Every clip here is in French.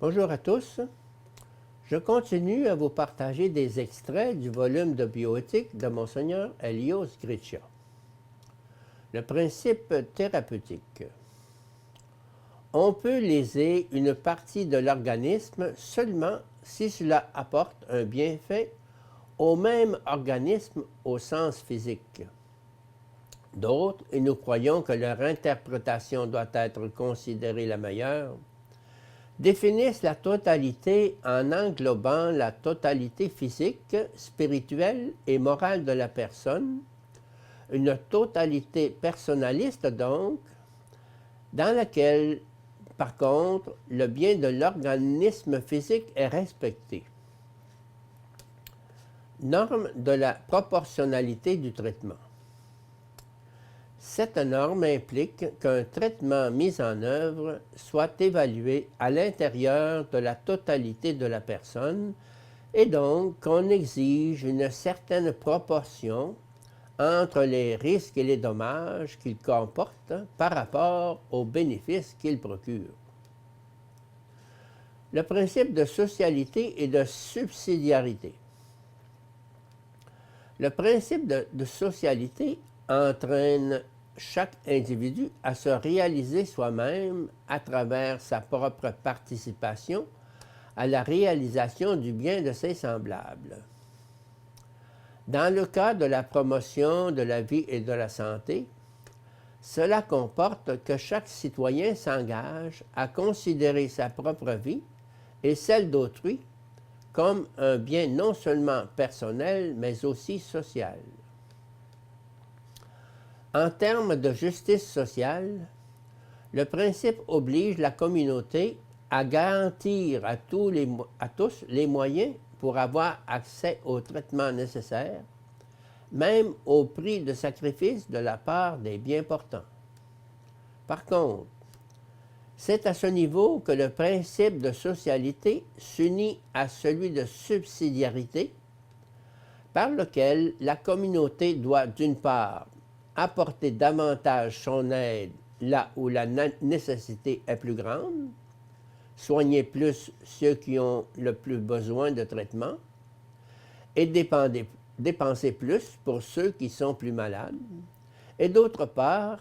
Bonjour à tous. Je continue à vous partager des extraits du volume de bioéthique de Monseigneur Elios Greccia. Le principe thérapeutique. On peut léser une partie de l'organisme seulement si cela apporte un bienfait au même organisme au sens physique. D'autres, et nous croyons que leur interprétation doit être considérée la meilleure, définissent la totalité en englobant la totalité physique, spirituelle et morale de la personne, une totalité personnaliste donc, dans laquelle, par contre, le bien de l'organisme physique est respecté. Norme de la proportionnalité du traitement. Cette norme implique qu'un traitement mis en œuvre soit évalué à l'intérieur de la totalité de la personne et donc qu'on exige une certaine proportion entre les risques et les dommages qu'il comporte par rapport aux bénéfices qu'il procure. Le principe de socialité et de subsidiarité. Le principe de socialité entraîne chaque individu à se réaliser soi-même à travers sa propre participation à la réalisation du bien de ses semblables. Dans le cas de la promotion de la vie et de la santé, cela comporte que chaque citoyen s'engage à considérer sa propre vie et celle d'autrui comme un bien non seulement personnel, mais aussi social. En termes de justice sociale, le principe oblige la communauté à garantir à tous les moyens pour avoir accès aux traitements nécessaires, même au prix de sacrifice de la part des bien portants. Par contre, c'est à ce niveau que le principe de socialité s'unit à celui de subsidiarité, par lequel la communauté doit d'une part apporter davantage son aide là où la nécessité est plus grande, soigner plus ceux qui ont le plus besoin de traitement, et dépenser plus pour ceux qui sont plus malades, et d'autre part,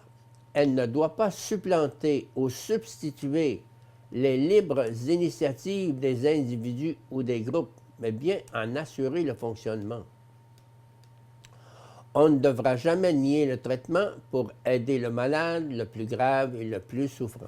elle ne doit pas supplanter ou substituer les libres initiatives des individus ou des groupes, mais bien en assurer le fonctionnement. On ne devra jamais nier le traitement pour aider le malade, le plus grave et le plus souffrant.